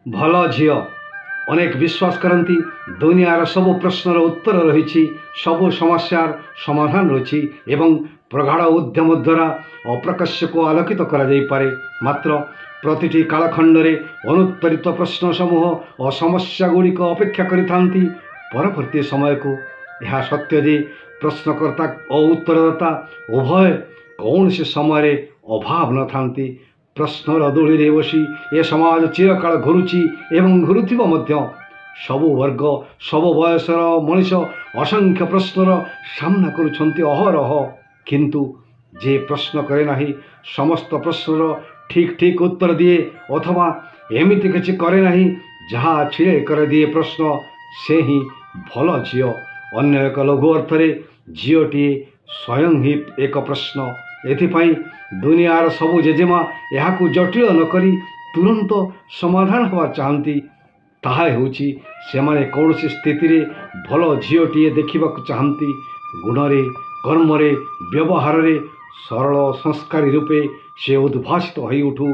भल झील अनेक विश्वास करती दुनियार सबु प्रश्नर उत्तर रही सबु समस्यार समाधान रही एवं प्रगाढ़ उद्यम द्वारा अप्रकाश्य को आलोकित करे। मात्र प्रतिटी कालखंडे अनुत्तरित प्रश्न समूह और समस्या गुड़िक अपेक्षा करिथांती परवर्ती समय को। यह सत्य जे प्रश्नकर्ता और उत्तरदाता उभय कौन से समय अभाव न थांती। प्रश्नर दूली रे बसी ए समाज चिरकाल घुरुची एवं घुरुथिबो मध्य सबु वर्ग सबु बयसर मनीष असंख्य प्रश्नर सामना करुछंती अहरह। किंतु जे प्रश्न करे नाही समस्त प्रश्नर ठीक ठीक उत्तर दिए अथवा एमिति किछि करे नाही जहा छिड़े कर दिए प्रश्न से ही भल झील। अन्य एक लघु अर्थरे झीलटी स्वयं ही एक प्रश्न। एथिपाई दुनियार सबु जेजेमा यहाकू जटिल नकरी तुरंत समाधान हवा चाहती। ताहा हेउची सेमाने कौनसी स्थिति रे भल झीलटीए देखा चाहती। गुणरे कर्मरे व्यवहार रे सरल संस्कारी रूपे से उद्भासित हो उठू।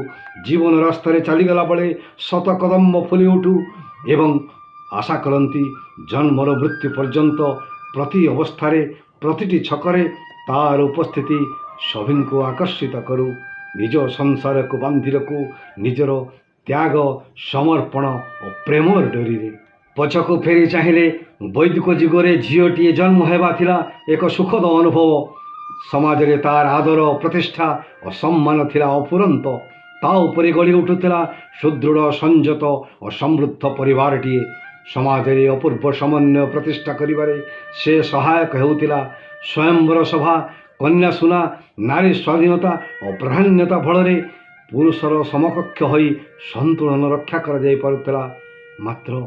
जीवन रास्तार चलीगला बेले शत कदम फुली उठू एवं आशा करती जन्मर मृत्यु पर्यंत प्रति अवस्थारे प्रतिटी छकरे तार उपस्थिति सभी को आकर्षित करू। निज संसार को बांधि रखू निजर त्याग समर्पण और प्रेमर डोरी रे। पछकू फेरी चाहिए वैदिक जुगरे झीलटीए जन्म होगा थिला एक सुखद अनुभव। समाज रे तार आदर प्रतिष्ठा और सम्मान थिला अफुरंत। ता उपरे गढ़ी उठुला सुदृढ़ संयत और समृद्ध परिवारटीए। समाज रे अपूर्व समन्वय प्रतिष्ठा करिबारे से सहायक हेउतिला। स्वयंवर सभा कन्या सुना नारी स्वाधीनता और प्राधान्यता फल पुरुषर समकक्ष हो संतुलन रक्षा कर। मात्र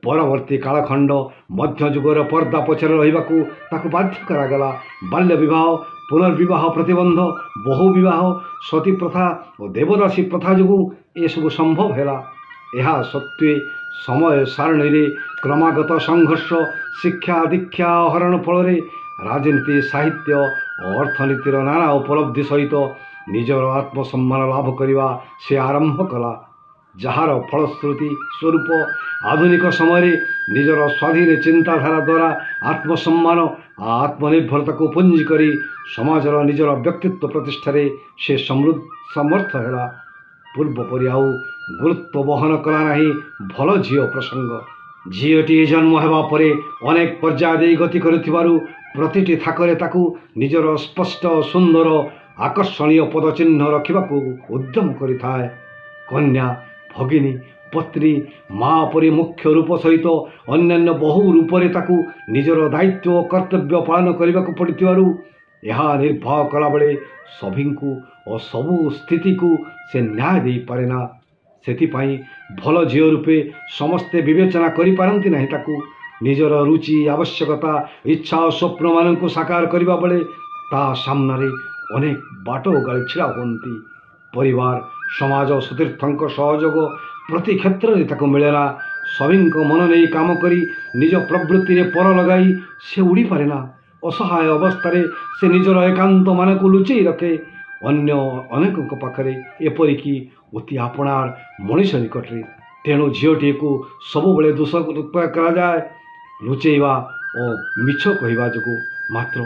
परवर्ती कालखंड मध्यजुगर पर्दा पछरे रहिबाकू ताकू बाध्य करागला। बाल्य विवाह पुनर्विवाह प्रतिबंध बहु विवाह सती प्रथा और देवदासी प्रथा जो ये सब संभव है। यह सत्वे समय सारणी रे क्रमागत संघर्ष शिक्षा दीक्षा हरण फल राजनीति साहित्य और अर्थनीतिर नाना उपलब्धि सहित निजर आत्मसम्मान लाभ करने से आरंभ कला। जार फलश्रुति स्वरूप आधुनिक समय निजर स्वाधीन चिंताधारा द्वारा आत्मसम्मान आत्मनिर्भरता को पुंजी करी समाजर निजर व्यक्तित्व प्रतिष्ठा से समर्थ है। पूर्वपरि आउ गुरुत्व बहन कला नहीं भल झील प्रसंग। झीलटी जन्म होगा परे अनेक पर्याय गति करुथिबारु प्रतिटी थाकरे ताकू निजर स्पष्ट सुंदर आकर्षणीय पदचिह्न रखिबाकू उद्यम करिथाए। कन्या भगिनी पत्नी माँ परी मुख्य रूप सहित अन्यान्य बहु रूपरे ताकू निजर दायित्व कर्तव्य पालन करने पड़थिबारु यह निर्भर कला बेले सभी और सबु स्थिति को से न्याय दे पारेना। सेथिपाई भल झील रूपे समस्ते विवेचना करि पारंती नहीं। ताकू निजर रुचि आवश्यकता इच्छा और स्वप्न मान को साकार करने बेले ता सामने अनेक बाट गाड़ी छिड़ा हुंती। परिवार समाज सतीर्थंक सहयोग प्रति क्षेत्र में मिलेना। सभी मन नहीं काम करी निज प्रवृत्ति रे पर लगाई से उड़ी पारेना। असहाय अवस्था से निजर एकांत मान को लुचई रखे अन्य अनेक पाखरे एपरिकी अति आपणार मनीष निकटरे। तेणु झीलटी को सबु बेले दोष करा जाए लुचेवा और मिछ कहवा जो। मात्र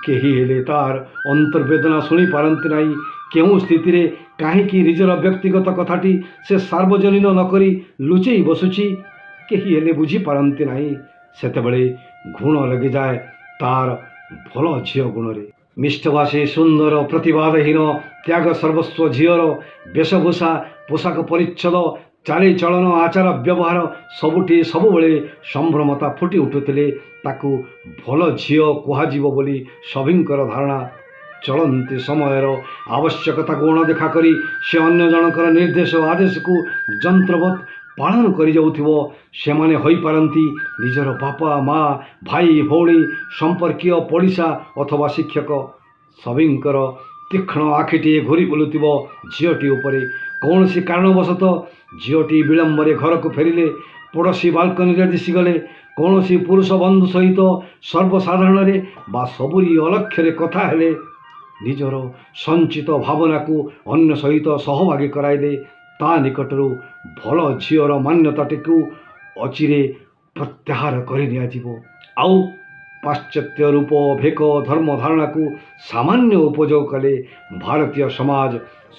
केही हेले तार अंतर्वेदना शुणी पारती नहीं। केउ स्थिति रे कहीं निजर व्यक्तिगत कथाटी से सार्वजनीन नकरी लुचेई बसुची केही हेले बुझी पारती नहीं। सेतेबेले गुण लगी जाए तार भल झील गुणरे। मिष्टभाषी सुंदर प्रतिवादहीन त्याग सर्वस्व झील वेशभूषा पोशाक परिच्छद चाली चलन आचार व्यवहार सबुठी सबुबले संभ्रमता फुटी उठुले ताकू भल झील कहुव बोली सभींकर धारणा। चलती समयर आवश्यकता को अणदेखा करी से अन्य जनकर निर्देश आदेश को जंत्रवत पालन करि जाउथिबो। सेमाने होई पारंती निजर बापा माँ भाई भौणी संपर्कीय पड़िशा अथवा शिक्षक सभींकर तीक्ष्ण आखिटी घूरी बुलुथिबो झीलटी उपरे। कौन सी कारणवशतः झीलटी विलंबरे घर को फेरिले पड़ोशी बाल्कनी रे दिशिगले कौन सी पुरुष बंधु सहित सर्वसाधारण रे बा सबुरी अलक्ष्य कथा हेले निजर संचित भावना को अन्य सहित सहभागी कराइले ତା ନିକଟରୁ ଭଲ ଝିଅର ମାନ୍ୟତାଟିକୁ ଅଚିରେ ପ୍ରତ୍ୟାହାର କରି ନିଆଯିବ। ଆଉ ପାଶ୍ଚାତ୍ୟ ରୂପ ଭେକ ଧର୍ମ ଧାରଣାକୁ ସାମାନ୍ୟ ଉପଯୋଗ କଲେ ଭାରତୀୟ ସମାଜ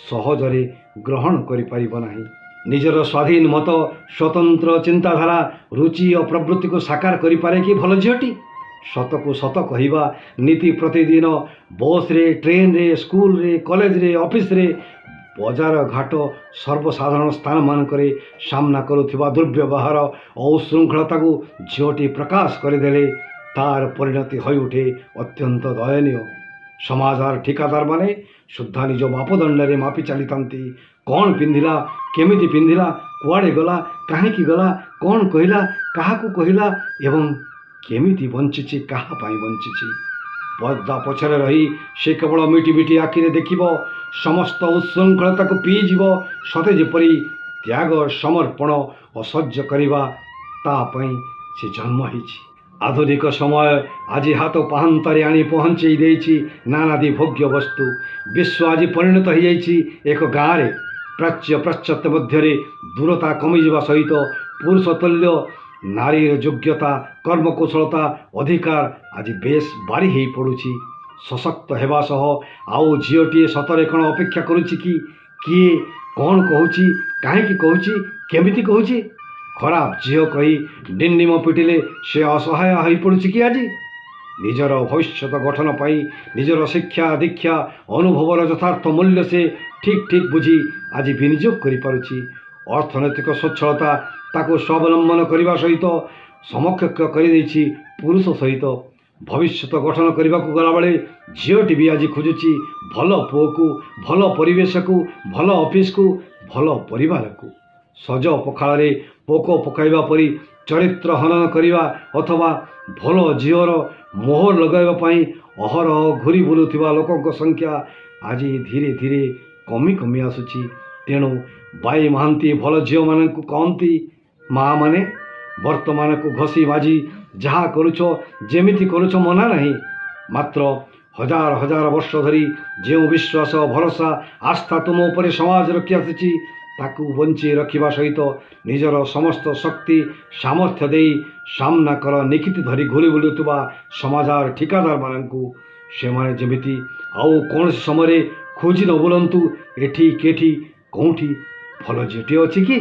ସହଜରେ ଗ୍ରହଣ କରିପାରିବ ନାହିଁ। ନିଜର ସ୍ୱାଧୀନ ମତ, ସ୍ୱତନ୍ତ୍ର ଚିନ୍ତାଧାରା, ରୁଚି ଓ ପ୍ରବୃତ୍ତିକୁ ସାକାର କରିପାରେ କି ଭଲ ଝିଅଟି? ସତକୁ ସତ କହିବା, ନୀତି ପ୍ରତିଦିନ ବସ୍ରେ, ଟ୍ରେନ୍ରେ, ସ୍କୁଲରେ, କଲେଜରେ, ଅଫିସରେ, ବଜାର ଘାଟ ସର୍ବସାଧାରଣ ସ୍ଥାନମାନଙ୍କରେ ସାମ୍ନା କରୁଥିବା ଦୁର୍ବ୍ୟବହାର ଓ ଉଶୃଙ୍ଖଳତାକୁ ଝିଅଟି ପ୍ରକାଶ କରିଦେଲେ ତାର ପରିଣତି ହୋଇଉଠେ ଅତ୍ୟନ୍ତ ଦୟନୀୟ। ସମାଜର ଠିକାଦାରମାନେ ସୁଦ୍ଧା ନିଜ ମାପଦଣ୍ଡରେ ମାପି ଚାଲିଥାନ୍ତି। କ'ଣ ପିନ୍ଧିଲା, କେମିତି ପିନ୍ଧିଲା, କୁଆଡ଼େ ଗଲା, କାହିଁକି ଗଲା, କ'ଣ କହିଲା, କାହାକୁ କହିଲା ଏବଂ କେମିତି ବଞ୍ଚିଛି, କାହା ପାଇଁ ବଞ୍ଚିଛି। ପର୍ଦ୍ଦା ପଛରେ ରହି ସେ କେବଳ ମିଟି ମିଟି ଆଖିରେ ଦେଖିବ, ସମସ୍ତ ଉଶୃଙ୍ଖଳତାକୁ ପିଇଯିବ, ସତେ ଯେପରି ତ୍ୟାଗ, ସମର୍ପଣ ଓ ସହ୍ୟ କରିବା ତା ପାଇଁ ସେ ଜନ୍ମ ହେଇଛି। ଆଧୁନିକ ସମୟ ଆଜି ହାତ ପାହାନ୍ତାରେ ଆଣି ପହଞ୍ଚେଇ ଦେଇଛି ନାନାଦି ଭୋଗ୍ୟ ବସ୍ତୁ। ବିଶ୍ୱ ଆଜି ପରିଣତ ହୋଇଯାଇଛି ଏକ ଗାଁରେ। ପ୍ରାଚ୍ୟ ପାଶ୍ଚାତ୍ୟ ମଧ୍ୟରେ ଦୂରତା କମିଯିବା ସହିତ ପୁରୁଷ ତୁଲ୍ୟ ନାରୀର ଯୋଗ୍ୟତା, କର୍ମକୁଶଳତା, ଅଧିକାର ଆଜି ବେଶ ବାରି ହେଇ ପଡ଼ୁଛି। ସଶକ୍ତ ହେବା ସହ ଆଉ ଝିଅଟିଏ ସତରେ କ'ଣ ଅପେକ୍ଷା କରୁଛି କି? କିଏ କ'ଣ କହୁଛି, କାହିଁକି କହୁଛି, କେମିତି କହୁଛି? ଖରାପ ଝିଅ କହି ଡିଣ୍ଡିମ ପିଟିଲେ ସେ ଅସହାୟ ହୋଇପଡ଼ୁଛି କି ଆଜି? ନିଜର ଭବିଷ୍ୟତ ଗଠନ ପାଇଁ ନିଜର ଶିକ୍ଷା, ଦୀକ୍ଷା, ଅନୁଭବର ଯଥାର୍ଥ ମୂଲ୍ୟ ସେ ଠିକ୍ ଠିକ୍ ବୁଝି ଆଜି ବିନିଯୋଗ କରିପାରୁଛି। ଅର୍ଥନୈତିକ ସ୍ୱଚ୍ଛଳତା ତାକୁ ସ୍ୱାବଲମ୍ବନ କରିବା ସହିତ ସମକକ୍ଷ କରିଦେଇଛି ପୁରୁଷ ସହିତ। ଭବିଷ୍ୟତ ଗଠନ କରିବାକୁ ଗଲାବେଳେ ଝିଅଟି ବି ଆଜି ଖୋଜୁଛି ଭଲ ପୁଅକୁ, ଭଲ ପରିବେଶକୁ, ଭଲ ଅଫିସକୁ, ଭଲ ପରିବାରକୁ। ସଜ ପଖାଳରେ ପୋକ ପକାଇବା ପରି ଚରିତ୍ର ହନନ କରିବା ଅଥବା ଭଲ ଝିଅର ମୋହର ଲଗାଇବା ପାଇଁ ଅହରହ ଘୁରି ବୁଲୁଥିବା ଲୋକଙ୍କ ସଂଖ୍ୟା ଆଜି ଧୀରେ ଧୀରେ କମି କମି ଆସୁଛି। ତେଣୁ ବାଇ ମହାନ୍ତି ଭଲ ଝିଅମାନଙ୍କୁ କହନ୍ତି, ମା ମାନେ ବର୍ତ୍ତମାନକୁ ଘଷି ମାଜି ଯାହା କରୁଛ, ଯେମିତି କରୁଛ ମନା ନାହିଁ। ମାତ୍ର ହଜାର ହଜାର ବର୍ଷ ଧରି ଯେଉଁ ବିଶ୍ୱାସ, ଭରସା, ଆସ୍ଥା ତୁମ ଉପରେ ସମାଜ ରଖି ଆସିଛି, ତାକୁ ବଞ୍ଚେଇ ରଖିବା ସହିତ ନିଜର ସମସ୍ତ ଶକ୍ତି ସାମର୍ଥ୍ୟ ଦେଇ ସାମ୍ନା କର ନିକିତି ଧରି ଘୁରି ବୁଲୁଥିବା ସମାଜର ଠିକାଦାରମାନଙ୍କୁ। ସେମାନେ ଯେମିତି ଆଉ କୌଣସି ସମୟରେ ଖୋଜି ନ ବୁଲନ୍ତୁ ଏଠି କେଠି କେଉଁଠି ଭଲ ଝିଅଟିଏ ଅଛି କି?